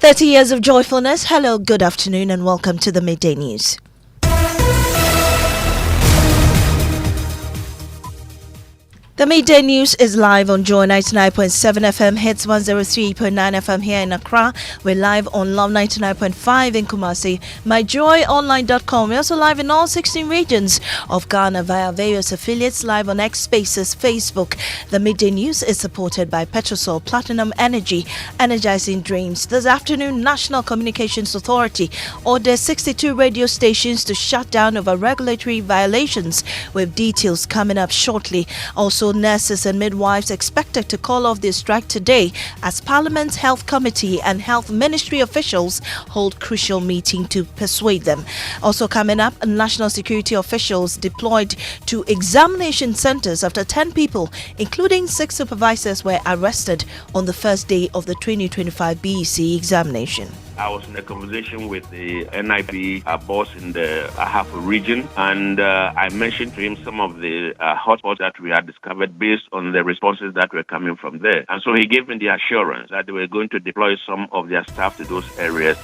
30 years of joyfulness. Hello, good afternoon, and welcome to the Midday News. The Midday News is live on Joy 99.7 FM, Hits 103.9 FM here in Accra. We're live on Love 99.5 in Kumasi, myjoyonline.com. We're also live in all 16 regions of Ghana via various affiliates, live on X Spaces, Facebook. The Midday News is supported by Petrosol Platinum Energy, energizing dreams. This afternoon, National Communications Authority orders 62 radio stations to shut down over regulatory violations, with details coming up shortly. Also, nurses and midwives expected to call off their strike today as Parliament's Health Committee and Health Ministry officials hold crucial meeting to persuade them. Also coming up, national security officials deployed to examination centers after 10 people, including 6 supervisors, were arrested on the first day of the 2025 BEC examination. I was in a conversation with the NIB boss in the Ahafo region, and I mentioned to him some of the hotspots that we had discovered based on the responses that were coming from there. And so he gave me the assurance that they were going to deploy some of their staff to those areas.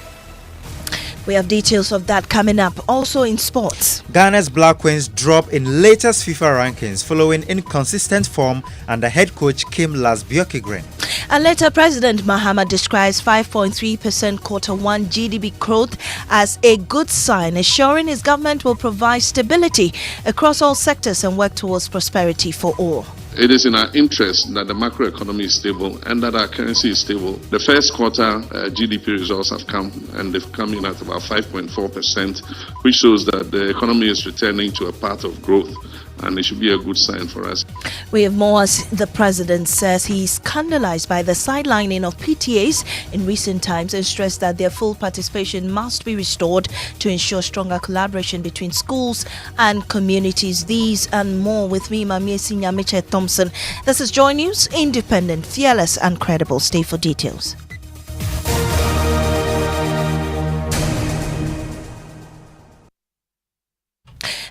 We have details of that coming up. Also in sports, Ghana's Black Queens drop in latest FIFA rankings following inconsistent form under head coach Kim Lasbiokigren. And later, President Mahama describes 5.3% Q1 GDP growth as a good sign, assuring his government will provide stability across all sectors and work towards prosperity for all. It is in our interest that the macroeconomy is stable and that our currency is stable. The first quarter GDP results have come, and they've come in at about 5.4%, which shows that the economy is returning to a path of growth, and it should be a good sign for us. We have more as the president says he's scandalized by the sidelining of PTAs in recent times and stressed that their full participation must be restored to ensure stronger collaboration between schools and communities. These and more with me, Maame, Nyamekye, Thompson. This is Joy News, independent, fearless and credible. Stay for details.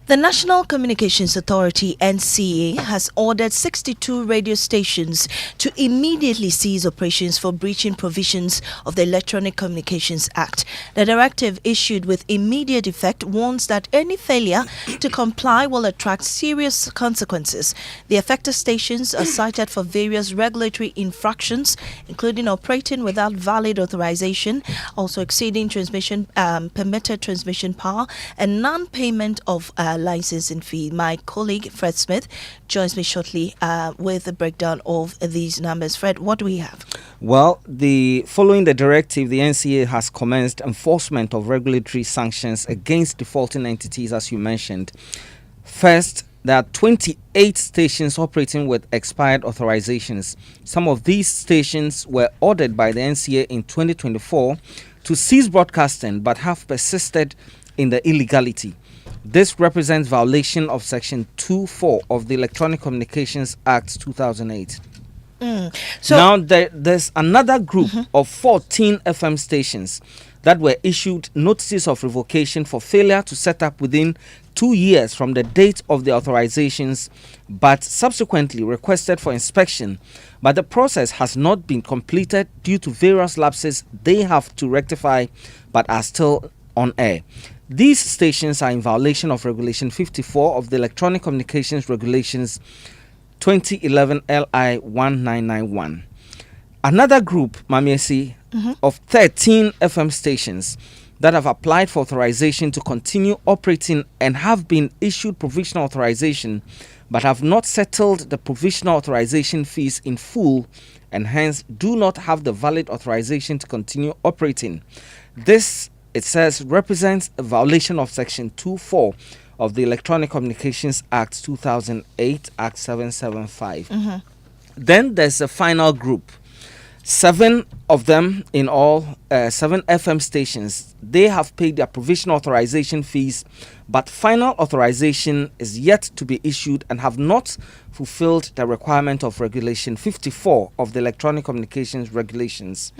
The National Communications Authority (NCA) has ordered 62 radio stations to immediately cease operations for breaching provisions of the Electronic Communications Act. The directive, issued with immediate effect, warns that any failure to comply will attract serious consequences. The affected stations are cited for various regulatory infractions, including operating without valid authorization, also exceeding transmission permitted transmission power, and non-payment of licensing fee. My colleague Fred Smith joins me shortly with a breakdown of these numbers. Fred, what do we have? Well, following the directive, the NCA has commenced enforcement of regulatory sanctions against defaulting entities, as you mentioned. First, there are 28 stations operating with expired authorizations. Some of these stations were ordered by the NCA in 2024 to cease broadcasting but have persisted in the illegality. This represents violation of Section 2.4 of the Electronic Communications Act 2008. So now there's another group of 14 FM stations that were issued notices of revocation for failure to set up within 2 years from the date of the authorizations, but subsequently requested for inspection. But the process has not been completed due to various lapses they have to rectify, but are still on air. These stations are in violation of Regulation 54 of the Electronic Communications Regulations 2011 LI 1991. Another group, Maame, of 13 FM stations that have applied for authorization to continue operating and have been issued provisional authorization but have not settled the provisional authorization fees in full and hence do not have the valid authorization to continue operating. This, it says, represents a violation of Section 2.4 of the Electronic Communications Act 2008, Act 775. Then there's a final group. 7 of them in all, 7 FM stations. They have paid their provisional authorization fees, but final authorization is yet to be issued and have not fulfilled the requirement of Regulation 54 of the Electronic Communications Regulations.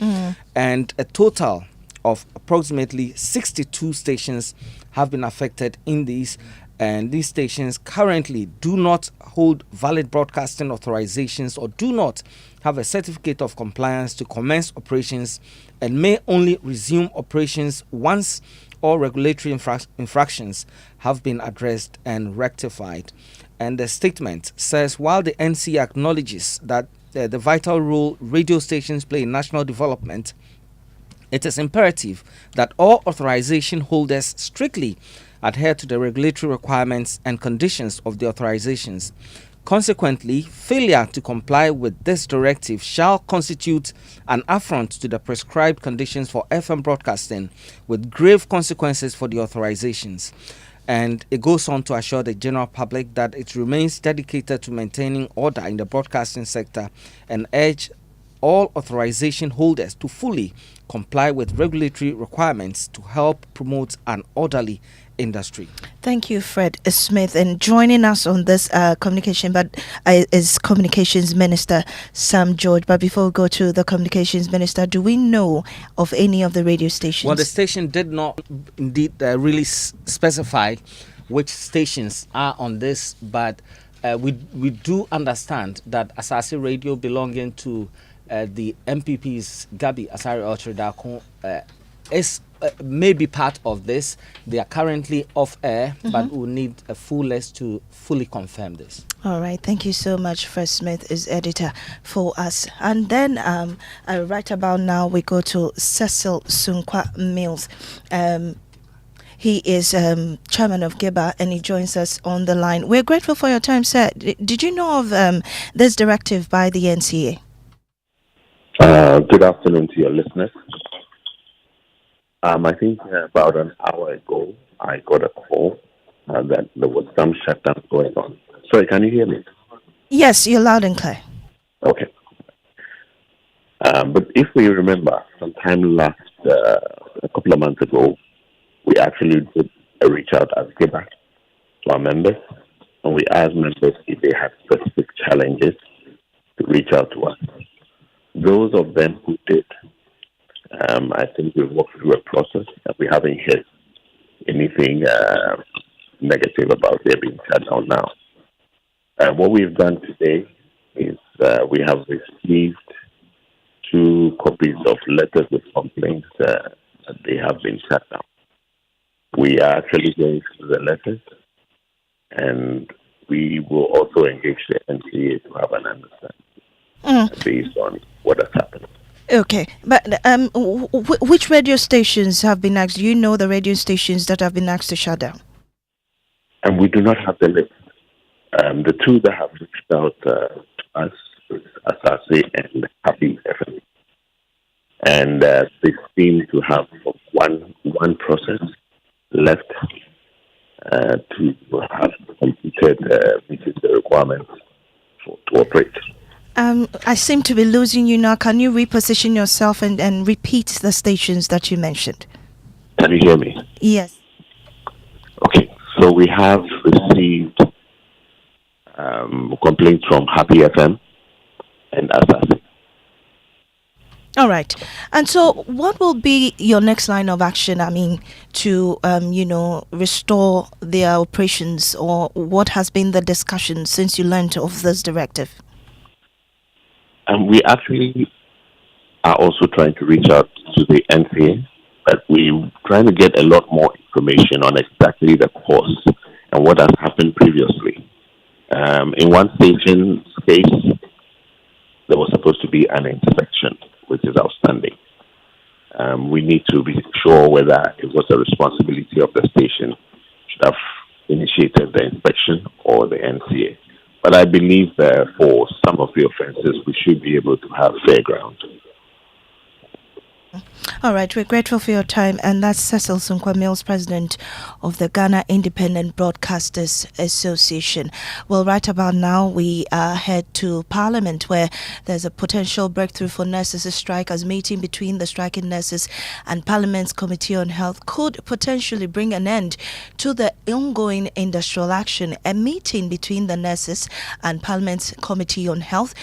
And a total of approximately 62 stations have been affected in these, And these stations currently do not hold valid broadcasting authorizations or do not have a certificate of compliance to commence operations and may only resume operations once all regulatory infractions have been addressed and rectified. And the statement says, while the NC acknowledges that the vital role radio stations play in national development, it is imperative that all authorization holders strictly adhere to the regulatory requirements and conditions of the authorizations. Consequently, failure to comply with this directive shall constitute an affront to the prescribed conditions for FM broadcasting, with grave consequences for the authorizations. And it goes on to assure the general public that it remains dedicated to maintaining order in the broadcasting sector and urge all authorization holders to fully comply with regulatory requirements to help promote an orderly industry. Thank you, Fred Smith. And joining us on this communication is Communications Minister Sam George. But before we go to the Communications Minister, do we know of any of the radio stations? Well, the station did not indeed really specify which stations are on this, but we do understand that Asase Radio, belonging to the MPP's Gabi Asari Ochredakon, is maybe part of this. They are currently off air, but we'll need a full list to fully confirm this. All right, thank you so much. Fred Smith is editor for us. And then right about now, we go to Cecil Sunkwa Mills. He is chairman of GIBA, and he joins us on the line. We're grateful for your time, sir. Did you know of this directive by the NCA? Good afternoon to your listeners. I think about an hour ago, I got a call that there was some shutdown going on. Sorry, can you hear me? Yes, you're loud and clear. Okay. But if we remember, sometime a couple of months ago, we actually did a reach out as GIBA to our members, and we asked members if they had specific challenges to reach out to us. Those of them who did, I think we've walked through a process and we haven't heard anything negative about their being shut down now. What we've done today is we have received 2 copies of letters with complaints that they have been shut down. We are actually going through the letters, and we will also engage the NCA to have an understanding based on what has happened. Okay, but which radio stations have been asked? Do you know the radio stations that have been asked to shut down? And we do not have the list. The 2 that have reached out to us is Asase and Happy FM. And they seem to have one process left to have completed meeting the requirements to operate. I seem to be losing you now. Can you reposition yourself and repeat the stations that you mentioned? Can you hear me? Yes. Okay, so we have received complaints from Happy FM and Asase. All right. And so what will be your next line of action, to, restore their operations, or what has been the discussion since you learned of this directive? We actually are also trying to reach out to the NCA, but we're trying to get a lot more information on exactly the cause and what has happened previously. In one station's case, there was supposed to be an inspection, which is outstanding. We need to be sure whether it was a responsibility of the station should have initiated the inspection or the NCA. But I believe for some of the offences, we should be able to have fair ground. All right, we're grateful for your time. And that's Cecil Sunkwa Mills, president of the Ghana Independent Broadcasters Association. Well, right about now, we head to Parliament, where there's a potential breakthrough for nurses' strike, as meeting between the striking nurses and Parliament's Committee on Health could potentially bring an end to the ongoing industrial action. A meeting between the nurses and Parliament's Committee on Health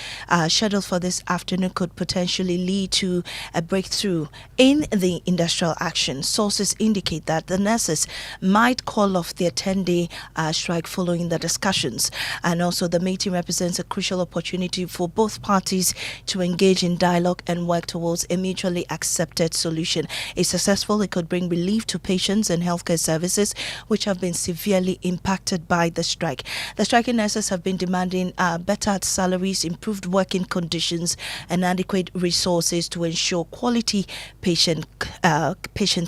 scheduled for this afternoon could potentially lead to a breakthrough Bureau in the industrial action. Sources indicate that the nurses might call off their 10-day strike following the discussions. And also the meeting represents a crucial opportunity for both parties to engage in dialogue and work towards a mutually accepted solution. If successful, it could bring relief to patients and healthcare services which have been severely impacted by the strike. The striking nurses have been demanding better salaries, improved working conditions, and adequate resources to ensure quality patient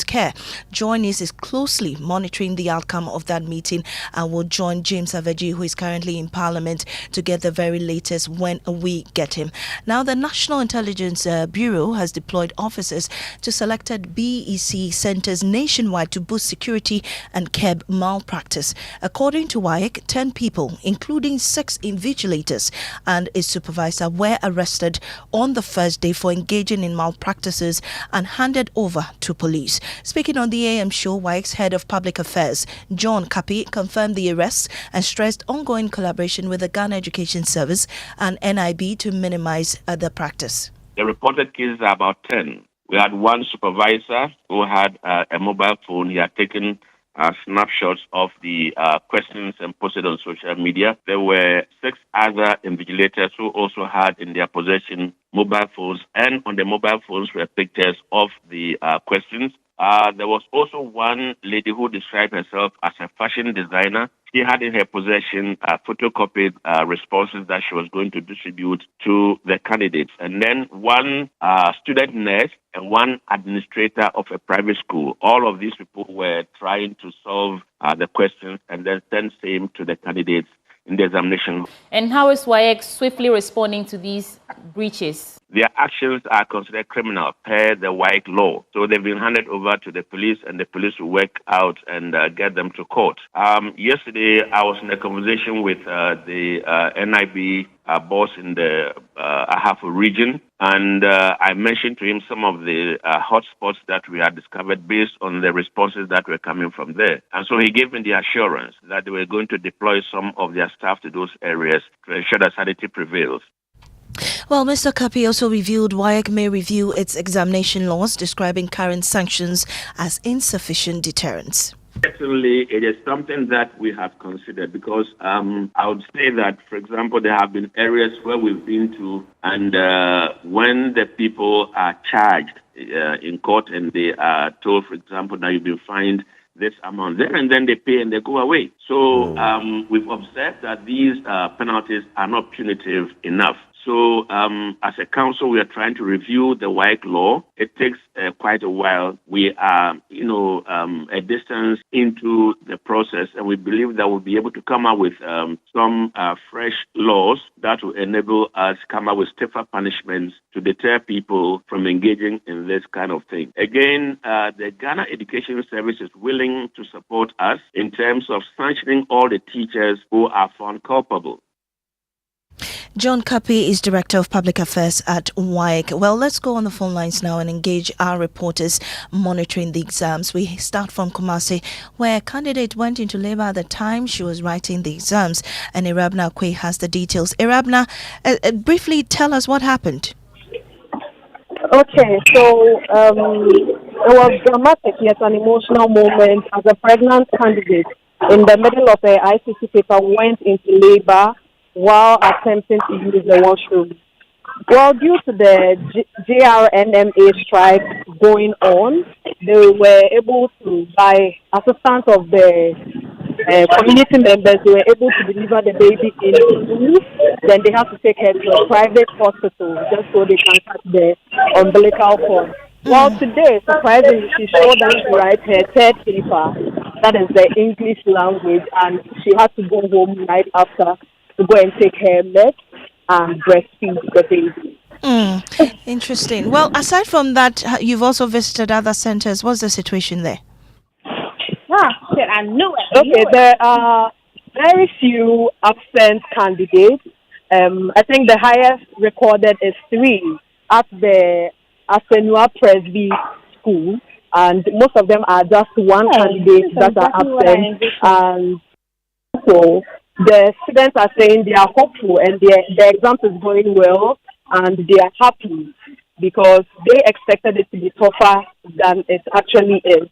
care. Join is closely monitoring the outcome of that meeting and will join James Aveji, who is currently in Parliament, to get the very latest when we get him. Now, the National Intelligence Bureau has deployed officers to selected BEC centers nationwide to boost security and curb malpractice. According to WAEC, 10 people, including 6 invigilators and a supervisor, were arrested on the first day for engaging in malpractices and handed over to police. Speaking on the AM show, WAEC's head of public affairs, John Kapi, confirmed the arrests and stressed ongoing collaboration with the Ghana Education Service and NIB to minimize the practice. The reported cases are about 10. We had one supervisor who had a mobile phone. He had taken snapshots of the questions and posted on social media. There were 6 other invigilators who also had in their possession mobile phones, and on the mobile phones were pictures of the questions. There was also one lady who described herself as a fashion designer. She had in her possession photocopied responses that she was going to distribute to the candidates. And then one student nurse and one administrator of a private school. All of these people were trying to solve the questions and then send same to the candidates in the examination. And how is WAEC swiftly responding to these breaches? Their actions are considered criminal per the WAEC law. So they've been handed over to the police, and the police will work out and get them to court. Yesterday, I was in a conversation with the NIB boss in the Ahafo region, and I mentioned to him some of the hotspots that we had discovered based on the responses that were coming from there. And so he gave me the assurance that they were going to deploy some of their staff to those areas to ensure that sanity prevails. Well, Mr. Kapi also revealed WAEC may review its examination laws, describing current sanctions as insufficient deterrents. Certainly, it is something that we have considered because I would say that, for example, there have been areas where we've been to, and when the people are charged in court and they are told, for example, that you've been fined this amount there, and then they pay and they go away. So we've observed that these penalties are not punitive enough. So as a council, we are trying to review the WAEC law. It takes quite a while. We are, a distance into the process, and we believe that we'll be able to come up with some fresh laws that will enable us to come up with stiffer punishments to deter people from engaging in this kind of thing. Again, the Ghana Education Service is willing to support us in terms of sanctioning all the teachers who are found culpable. John Kapi is Director of Public Affairs at WAEC. Well, let's go on the phone lines now and engage our reporters monitoring the exams. We start from Kumasi, where a candidate went into labor at the time she was writing the exams, and Irabna Kwe has the details. Irabna, briefly tell us what happened. Okay, so it was dramatic yet an emotional moment as a pregnant candidate in the middle of a ICC paper went into labor while attempting to use the washroom. Well, due to the JRNMA strike going on, they were able to, by assistance of the community members, they were able to deliver the baby in school. Then they have to take her to a private hospital just so they can cut the umbilical cord. Well, today, surprisingly, she showed us to write her third paper, that is the English language, and she had to go home right after to go and take her milk and breastfeed the baby. Interesting. Well, aside from that, you've also visited other centers. What's the situation there? I knew it. Okay, there are very few absent candidates. I think the highest recorded is 3 at the Asenua Presby School, and most of them are just one candidate that are absent. And so the students are saying they are hopeful and the exam is going well and they are happy. because they expected it to be tougher than it actually is.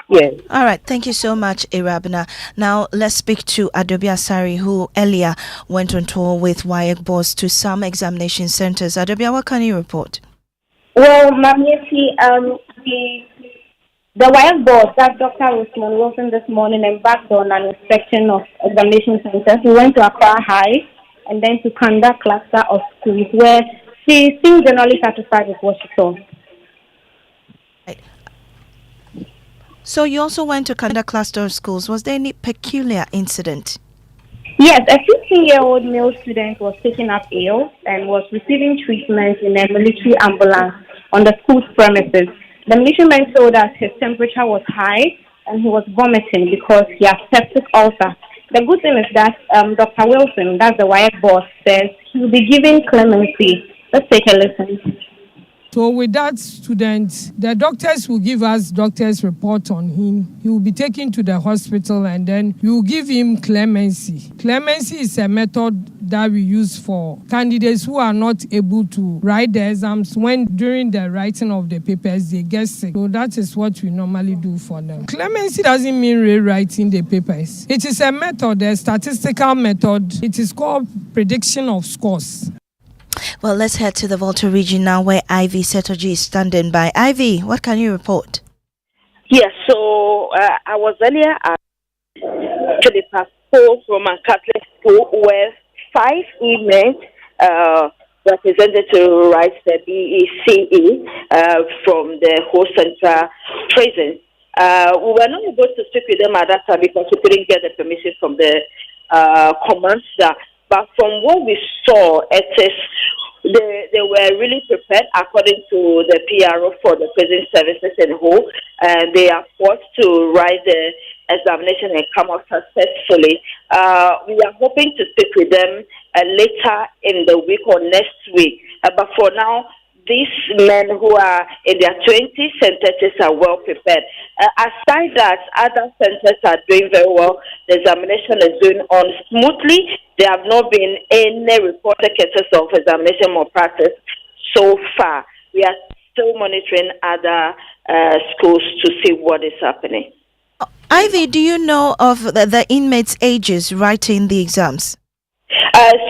Yes. All right, thank you so much, Irabna. Now let's speak to Adobe Asari, who earlier went on tour with WAEC boss to some examination centers. Adobe, what can you report? Well, Maame, the WAEC boss, that Dr. Rosemond Wilson this morning embarked on an inspection of examination centers. He went to Accra High and then to Kanda cluster of schools, where she seemed generally satisfied with what she saw. So you also went to Kanda cluster of schools. Was there any peculiar incident? Yes, a 15-year-old male student was taken up ill and was receiving treatment in a military ambulance on the school's premises. The militiamen told us his temperature was high and he was vomiting because he has septic ulcer. The good thing is that Dr. Wilson, that's the WAEC boss, says he will be giving clemency. Let's take a listen. So with that student, the doctors will give us doctor's report on him. He will be taken to the hospital and then we will give him clemency. Clemency is a method that we use for candidates who are not able to write the exams when during the writing of the papers they get sick. So that is what we normally do for them. Clemency doesn't mean rewriting the papers. It is a method, a statistical method. It is called prediction of scores. Well, let's head to the Volta region now where Ivy Setoji is standing by. Ivy, what can you report? Yes, so I was earlier at Philippa Roman Catholic School where 5 evenings were presented to write the BECE from the whole central prison. We were not able to speak with them at that time because we couldn't get the permission from the commander. But from what we saw, they were really prepared according to the PRO for the prison services and whole. They are forced to write the examination and come out successfully. We are hoping to speak with them later in the week or next week. But for now, these men who are in their 20s and 30s are well prepared. Aside that, other centers are doing very well. The examination is going on smoothly. There have not been any reported cases of examination malpractice so far. We are still monitoring other schools to see what is happening. Ivy, do you know of the inmates' ages writing the exams?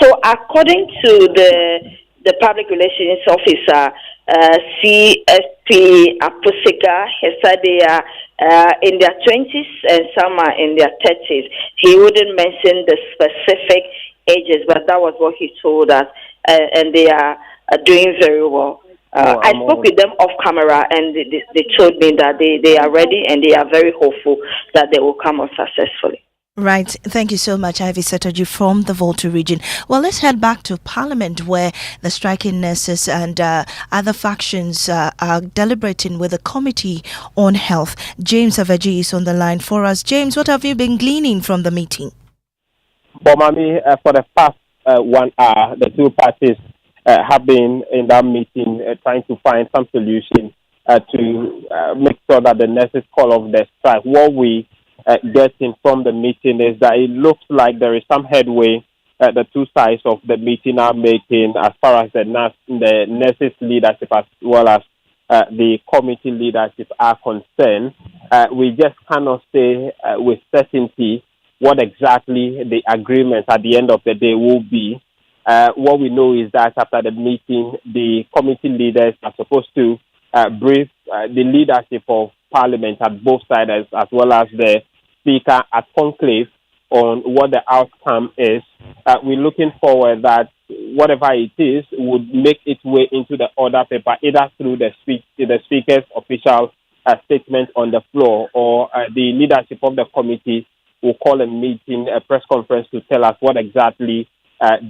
So according to the public relations officer, CSP Apusiga, he said they are in their 20s and some are in their 30s. He wouldn't mention the specific ages, but that was what he told us, and they are doing very well. I spoke with them off camera, and they told me that they are ready and they are very hopeful that they will come out successfully. Right. Thank you so much, Ivy Setoji from the Volta region. Well, let's head back to Parliament where the striking nurses and other factions are deliberating with the Committee on Health. James Avaji is on the line for us. James, what have you been gleaning from the meeting? Well, Maame, for the past 1 hour, the two parties have been in that meeting trying to find some solution to make sure that the nurses call off the strike. What we getting from the meeting is that it looks like there is some headway the two sides of the meeting are making as far as the nurses leadership as well as the committee leadership are concerned. We just cannot say with certainty what exactly the agreement at the end of the day will be. What we know is that after the meeting, the committee leaders are supposed to brief the leadership of Parliament at both sides as well as the Speaker at conclave on what the outcome is. We're looking forward that whatever it is would make its way into the order paper, either through the Speaker's official statement on the floor, or the leadership of the committee will call a meeting, a press conference to tell us what exactly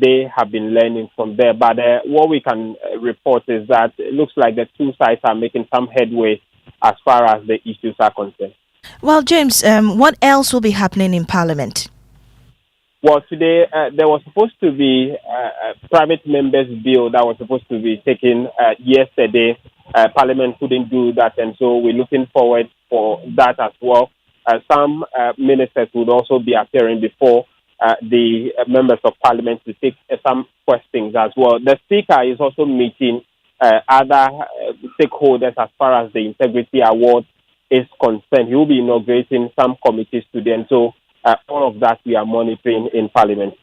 they have been learning from there. But what we can report is that it looks like the two sides are making some headway as far as the issues are concerned. Well, James, what else will be happening in Parliament? Well, today there was supposed to be a private members' bill that was supposed to be taken yesterday. Parliament couldn't do that, and so we're looking forward for that as well. Some ministers would also be appearing before the members of Parliament to take some questions as well. The Speaker is also meeting other stakeholders as far as the Integrity Award is concerned. He will be inaugurating some committees today, and so all of that we are monitoring in Parliament.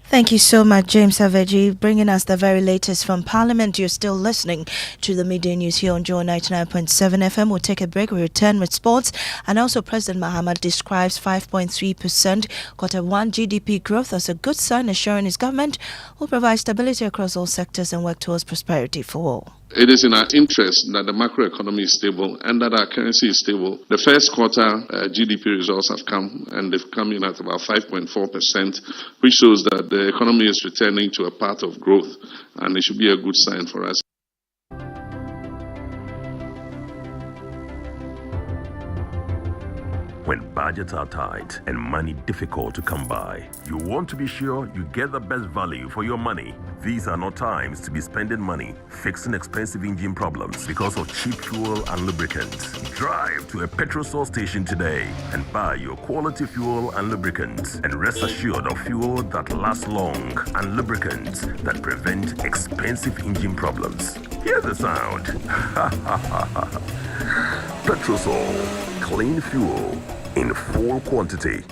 Thank you so much, James Aveji, bringing us the very latest from Parliament. You're still listening to the Midday News here on Joy 99.7 FM. We'll take a break. We return with sports. And also, President Mahama describes 5.3% Q1 GDP growth as a good sign, assuring his government will provide stability across all sectors and work towards prosperity for all. It is in our interest that the macroeconomy is stable and that our currency is stable. The first quarter GDP results have come, and they've come in at about 5.4%, which shows that the economy is returning to a path of growth, and it should be a good sign for us. When budgets are tight and money difficult to come by, you want to be sure you get the best value for your money. These are not times to be spending money fixing expensive engine problems because of cheap fuel and lubricants. Drive to a petrol source station today and buy your quality fuel and lubricants, and rest assured of fuel that lasts long and lubricants that prevent expensive engine problems. Hear the sound. Petrosol, clean fuel in full quantity.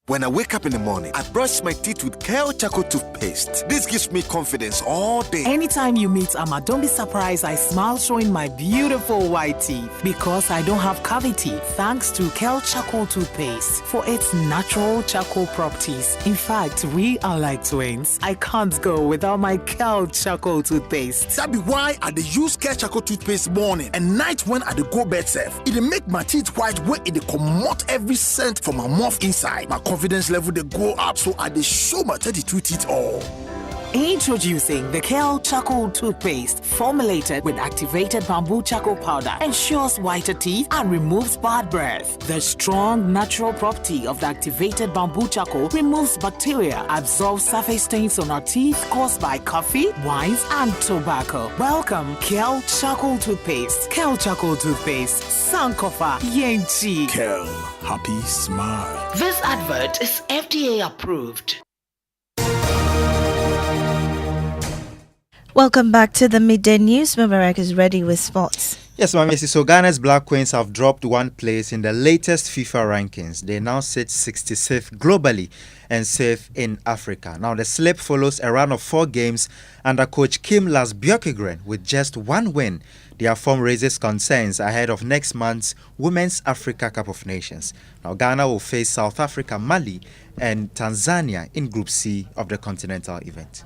When I wake up in the morning, I brush my teeth with Kale Charcoal toothpaste. This gives me confidence all day. Anytime you meet Amma, don't be surprised I smile showing my beautiful white teeth because I don't have cavity thanks to Kale Charcoal toothpaste for its natural charcoal properties. In fact, we are like twins. I can't go without my Kale Charcoal toothpaste. That be why I dey use Kale Charcoal toothpaste morning and night when I dey go bed safe. It dey make my teeth white when it dey comot every scent from my mouth inside. My confidence level they go up, so I dey show my 32 teeth all. Introducing the Kale Charcoal toothpaste, formulated with activated bamboo charcoal powder, ensures whiter teeth and removes bad breath. The strong natural property of the activated bamboo charcoal removes bacteria, absorbs surface stains on our teeth caused by coffee, wines, and tobacco. Welcome, Kale Charcoal toothpaste. Kale Charcoal toothpaste, Sankofa Yenchi. Kale, happy smile. This advert is FDA approved. Welcome back to the Midday News. Mubarak is ready with sports. Yes, Maame. So Ghana's Black Queens have dropped one place in the latest FIFA rankings. They now sit 65th globally and 5th in Africa. Now the slip follows a run of 4 games under coach Kim Las-Björkegren with just 1 win. Their form raises concerns ahead of next month's Women's Africa Cup of Nations. Now Ghana will face South Africa, Mali and Tanzania in Group C of the continental event.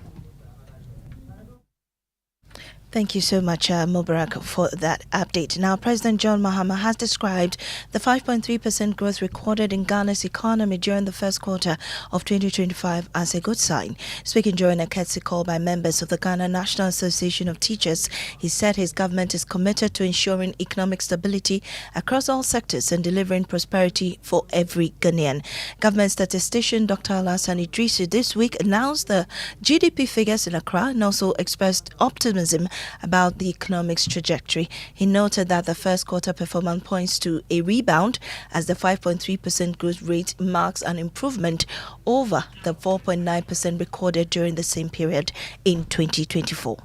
Thank you so much, Mubarak, for that update. Now, President John Mahama has described the 5.3% growth recorded in Ghana's economy during the first quarter of 2025 as a good sign. Speaking during a courtesy call by members of the Ghana National Association of Teachers, he said his government is committed to ensuring economic stability across all sectors and delivering prosperity for every Ghanaian. Government statistician Dr. Alassane Idrisu this week announced the GDP figures in Accra and also expressed optimism about the economic's trajectory. He noted that the first quarter performance points to a rebound as the 5.3% growth rate marks an improvement over the 4.9% recorded during the same period in 2024.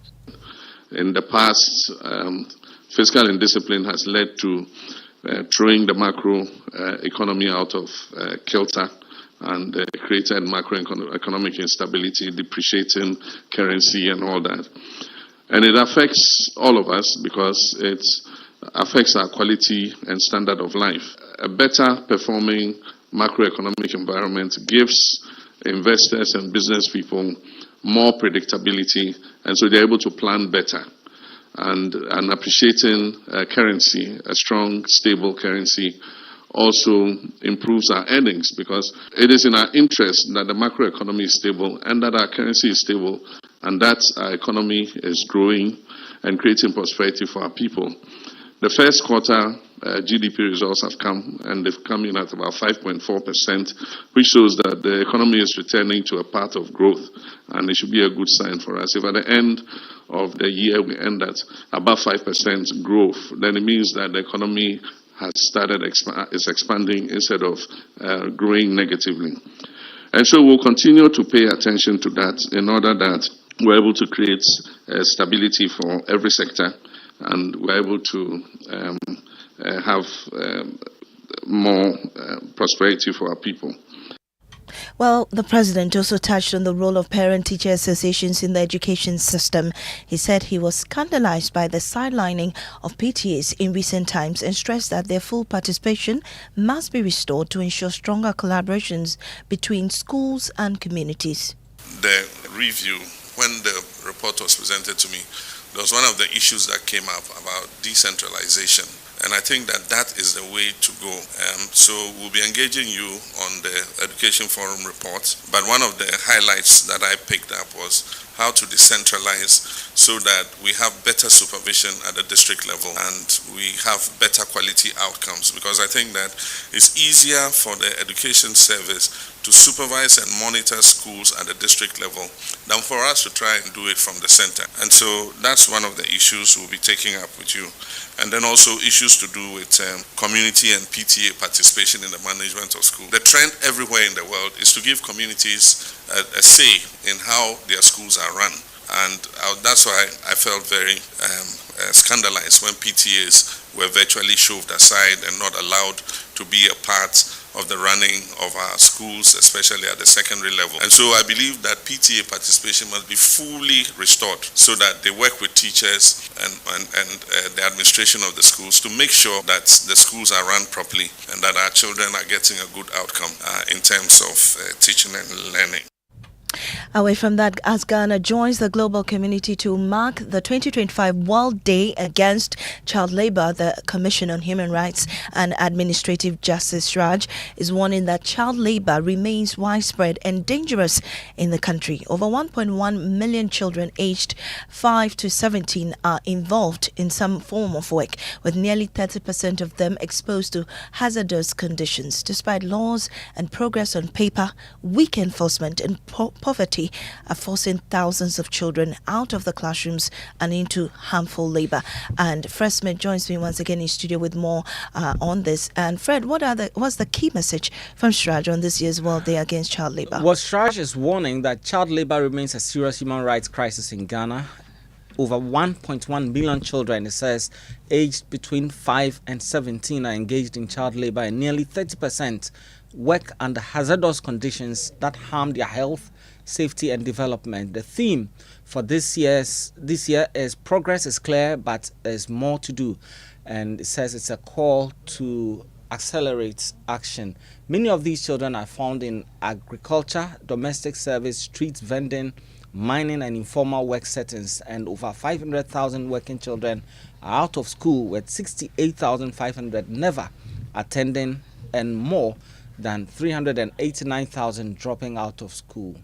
In the past, fiscal indiscipline has led to throwing the macro economy out of kilter and created macroeconomic instability, depreciating currency and all that. And it affects all of us because it affects our quality and standard of life. A better performing macroeconomic environment gives investors and business people more predictability, and so they're able to plan better. And appreciating currency, a strong, stable currency, also improves our earnings because it is in our interest that the macroeconomy is stable and that our currency is stable and that our economy is growing and creating prosperity for our people. The first quarter GDP results have come, and they've come in at about 5.4%, which shows that the economy is returning to a path of growth, and it should be a good sign for us. If at the end of the year we end at above 5% growth, then it means that the economy has started is expanding instead of growing negatively. And so we'll continue to pay attention to that in order that we're able to create stability for every sector, and we're able to have more prosperity for our people. Well, the president also touched on the role of parent-teacher associations in the education system. He said he was scandalized by the sidelining of PTAs in recent times and stressed that their full participation must be restored to ensure stronger collaborations between schools and communities. The review, when the report was presented to me, there was one of the issues that came up about decentralization. And I think that is the way to go. So we'll be engaging you on the Education Forum report. But one of the highlights that I picked up was how to decentralize so that we have better supervision at the district level and we have better quality outcomes. Because I think that it's easier for the education service to supervise and monitor schools at the district level than for us to try and do it from the center. And so that's one of the issues we'll be taking up with you. And then also issues to do with community and PTA participation in the management of school. The trend everywhere in the world is to give communities a say in how their schools are run. And that's why I felt very scandalized when PTAs were virtually shoved aside and not allowed to be a part of the running of our schools, especially at the secondary level. And so I believe that PTA participation must be fully restored so that they work with teachers and the administration of the schools to make sure that the schools are run properly and that our children are getting a good outcome in terms of teaching and learning. Away from that, as Ghana joins the global community to mark the 2025 World Day Against Child Labour, the Commission on Human Rights and Administrative Justice, RAJ, is warning that child labour remains widespread and dangerous in the country. Over 1.1 million children aged 5 to 17 are involved in some form of work, with nearly 30% of them exposed to hazardous conditions. Despite laws and progress on paper, weak enforcement and poverty are forcing thousands of children out of the classrooms and into harmful labor. And Fred Smith joins me once again in studio with more on this. And Fred, what's the key message from SRAJ on this year's World Day Against Child Labor? Well, SRAJ is warning that child labor remains a serious human rights crisis in Ghana. Over 1.1 million children, it says, aged between 5 and 17 are engaged in child labor, and nearly 30% work under hazardous conditions that harm their health, safety and development. The theme for this year is progress is clear, but there's more to do. And it says it's a call to accelerate action. Many of these children are found in agriculture, domestic service, street vending, mining and informal work settings, and over 500,000 working children are out of school, with 68,500 never attending and more than 389,000 dropping out of school.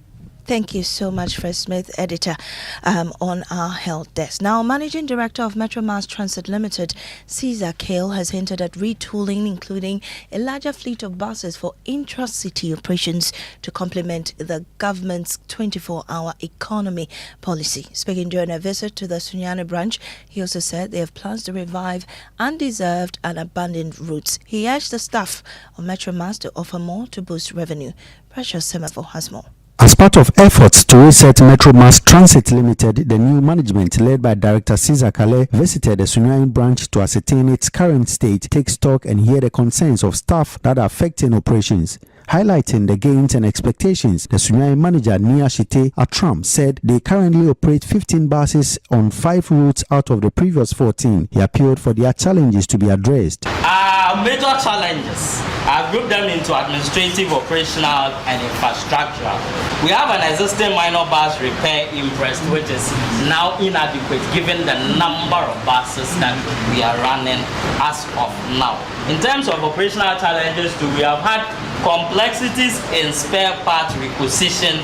Thank you so much, Fred Smith, editor on our health desk. Now, Managing Director of Metro Mass Transit Limited, Caesar Kale, has hinted at retooling, including a larger fleet of buses for intra-city operations to complement the government's 24-hour economy policy. Speaking during a visit to the Sunyani branch, he also said they have plans to revive undeserved and abandoned routes. He urged the staff of Metro Mass to offer more to boost revenue. Precious Semafo has more. As part of efforts to reset Metro Mass Transit Limited, the new management led by Director Caesar Kale visited the Sunyani branch to ascertain its current state, take stock and hear the concerns of staff that are affecting operations. Highlighting the gains and expectations, the Sunyani manager Nyamekye Atram said they currently operate 15 buses on 5 routes out of the previous 14. He appealed for their challenges to be addressed. Our major challenges are grouped them into administrative, operational, and infrastructural. We have an existing minor bus repair imprest, which is now inadequate given the number of buses that we are running as of now. In terms of operational challenges, we have had complexities in spare part requisition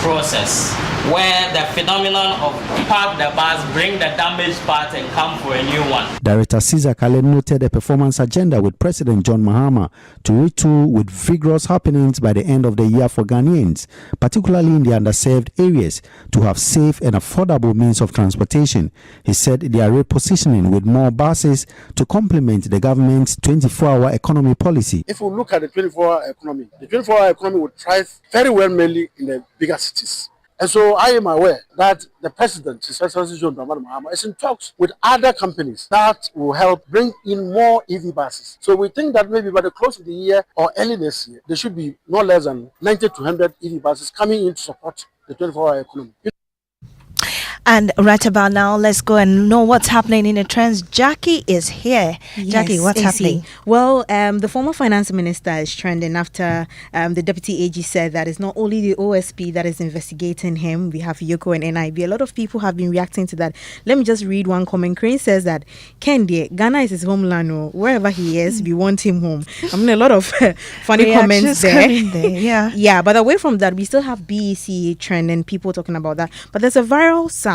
process, where the phenomenon of park the bus, bring the damaged part and come for a new one. Director Caesar Kale noted a performance agenda with President John Mahama to retool with vigorous happenings by the end of the year for Ghanaians, particularly in the underserved areas, to have safe and affordable means of transportation. He said they are repositioning with more buses to complement the government's 24-hour economy policy. If we look at the 24-hour economy, the 24-hour economy would thrive very well mainly in the bigger cities. And so I am aware that the president, His Excellency John Dramani Mahama, is in talks with other companies that will help bring in more EV buses. So we think that maybe by the close of the year or early next year, there should be no less than 90 to 100 EV buses coming in to support the 24-hour economy. And right about now, let's go and know what's happening in the trends. Jackie is here. Yes, Jackie, what's AC. happening? Well, the former finance minister is trending after the deputy AG said that it's not only the OSP that is investigating him. We have Yoko and NIB. A lot of people have been reacting to that. Let me just read one comment. Crane says that Kendi, Ghana is his homeland. Wherever he is, we want him home. I mean, a lot of funny comments there. Yeah, but away from that, we still have BEC trending. People talking about that. But there's a viral sound.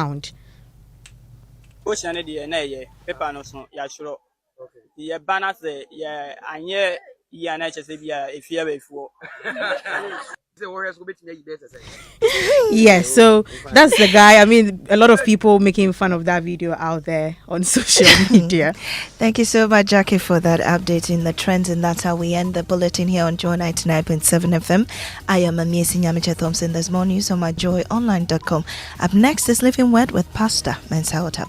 Yeah, so that's the guy. I mean, a lot of people making fun of that video out there on social media. Thank you so much, Jackie, for that update in the trends, and that's how we end the bulletin here on Joy 99.7 FM. I am Maame Nyamekye Thompson. There's more news on myjoyonline.com. Up next is Living Word with Pastor Mensa Otabe.